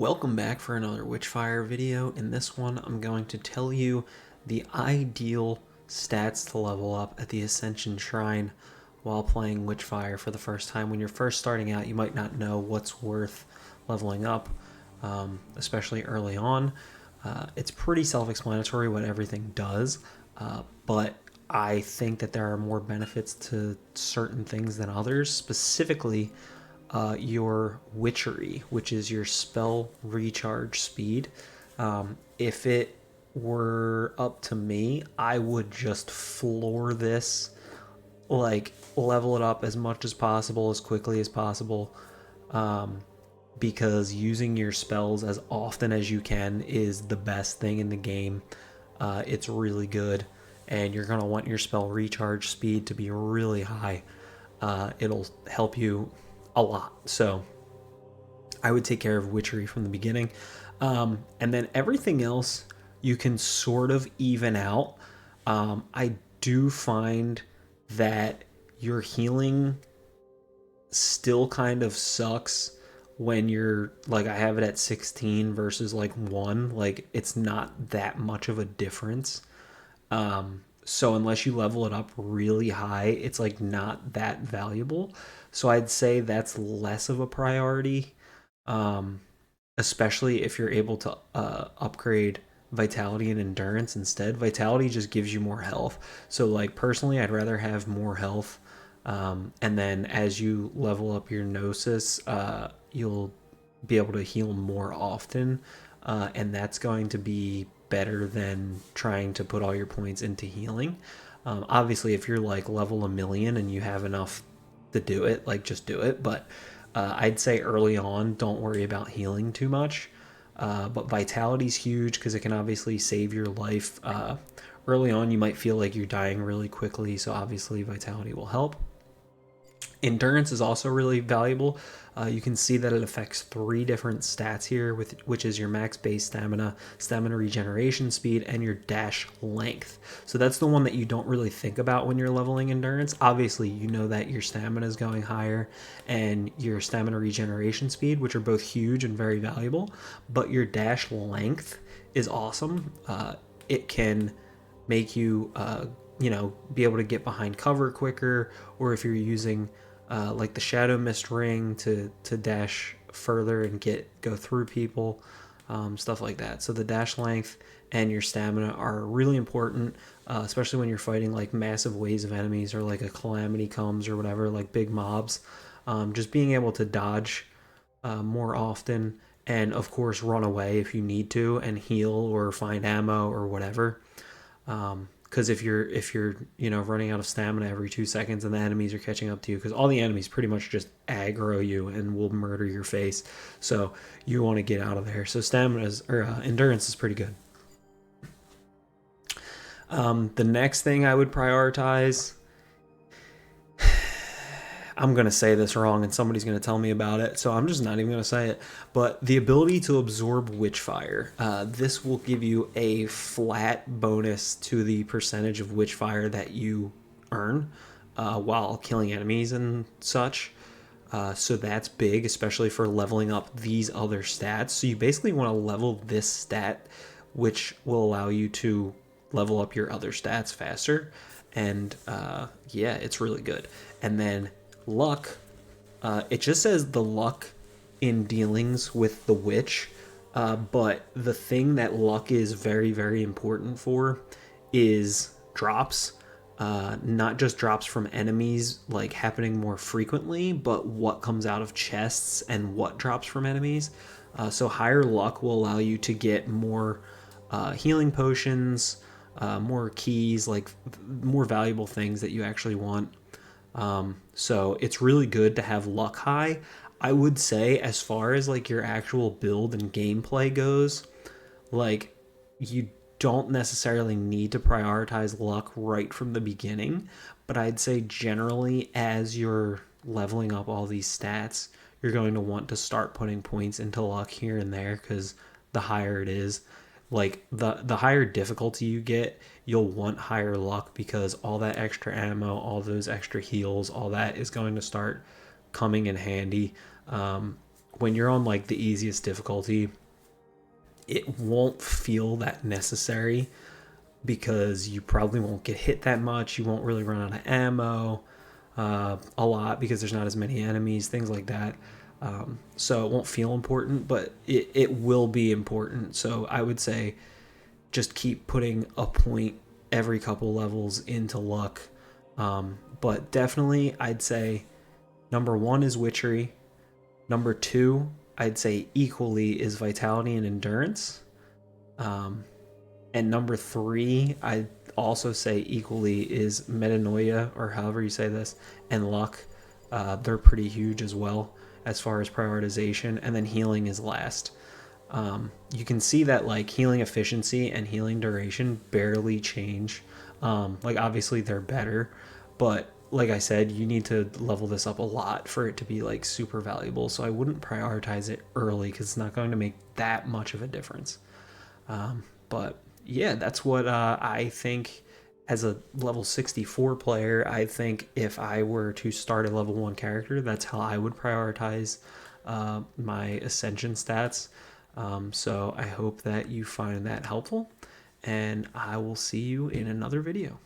Welcome back for another Witchfire video. In this one, I'm going to tell you the ideal stats to level up at the Ascension Shrine while playing Witchfire for the first time. When you're first starting out, you might not know what's worth leveling up, especially early on. It's pretty self-explanatory what everything does, but I think that there are more benefits to certain things than others, specifically your Witchery, which is your spell recharge speed. If it were up to me, I would just floor this, like level it up as much as possible, as quickly as possible, because using your spells as often as you can is the best thing in the game. It's really good, and you're going to want your spell recharge speed to be really high. It'll help you a lot. So I would take care of Witchery from the beginning. And then everything else you can sort of even out. I do find that your healing still kind of sucks when you're like, I have it at 16 versus like 1. Like, it's not that much of a difference. So unless you level it up really high, it's like not that valuable. So I'd say that's less of a priority, especially if you're able to upgrade vitality and endurance instead. Vitality just gives you more health. So like personally, I'd rather have more health. And then as you level up your gnosis, you'll be able to heal more often, and that's going to be better than trying to put all your points into healing. Obviously, if you're like level 1,000,000 and you have enough to do it, like just do it. But I'd say early on, don't worry about healing too much. But vitality's huge because it can obviously save your life. Early on, you might feel like you're dying really quickly, so obviously vitality will help. Endurance is also really valuable. You can see that it affects 3 different stats here, which is your max base stamina, stamina regeneration speed, and your dash length. So that's the one that you don't really think about when you're leveling endurance. Obviously, you know that your stamina is going higher and your stamina regeneration speed, which are both huge and very valuable, but your dash length is awesome. It can make you be able to get behind cover quicker, or if you're using like the Shadow Mist ring to dash further and go through people, stuff like that. So the dash length and your stamina are really important, especially when you're fighting like massive waves of enemies, or like a calamity comes or whatever, like big mobs. Just being able to dodge more often, and of course run away if you need to, and heal or find ammo or whatever. Because if you're running out of stamina every 2 seconds and the enemies are catching up to you, because all the enemies pretty much just aggro you and will murder your face, so you want to get out of there. So endurance is pretty good. The next thing I would prioritize, I'm going to say this wrong and somebody's going to tell me about it, so I'm just not even going to say it, but the ability to absorb Witchfire. This will give you a flat bonus to the percentage of Witchfire that you earn while killing enemies and such. So that's big, especially for leveling up these other stats. So you basically want to level this stat, which will allow you to level up your other stats faster. And yeah, it's really good. And then luck, it just says the luck in dealings with the witch, but the thing that luck is very, very important for is drops. Not just drops from enemies like happening more frequently, but what comes out of chests and what drops from enemies. So higher luck will allow you to get more healing potions, more keys, like more valuable things that you actually want. So it's really good to have luck high. I would say, as far as like your actual build and gameplay goes, like, you don't necessarily need to prioritize luck right from the beginning, but I'd say generally as you're leveling up all these stats, you're going to want to start putting points into luck here and there, because the higher it is, like the higher difficulty you get, you'll want higher luck, because all that extra ammo, all those extra heals, all that is going to start coming in handy when you're on like the easiest difficulty, it won't feel that necessary because you probably won't get hit that much. You won't really run out of ammo a lot because there's not as many enemies, things like that. So it won't feel important, but it will be important. So I would say just keep putting a point every couple levels into luck. But definitely, I'd say number one is Witchery. Number two, I'd say equally is Vitality and Endurance. And number three, I'd also say equally is Metanoia, or however you say this, and Luck. They're pretty huge as well as far as prioritization. And then Healing is last. You can see that like healing efficiency and healing duration barely change. Like obviously they're better, but like I said, you need to level this up a lot for it to be like super valuable. So I wouldn't prioritize it early because it's not going to make that much of a difference. But yeah, that's what I think as a level 64 player. I think if I were to start a level 1 character, that's how I would prioritize my Ascension stats. So I hope that you find that helpful, and I will see you in another video.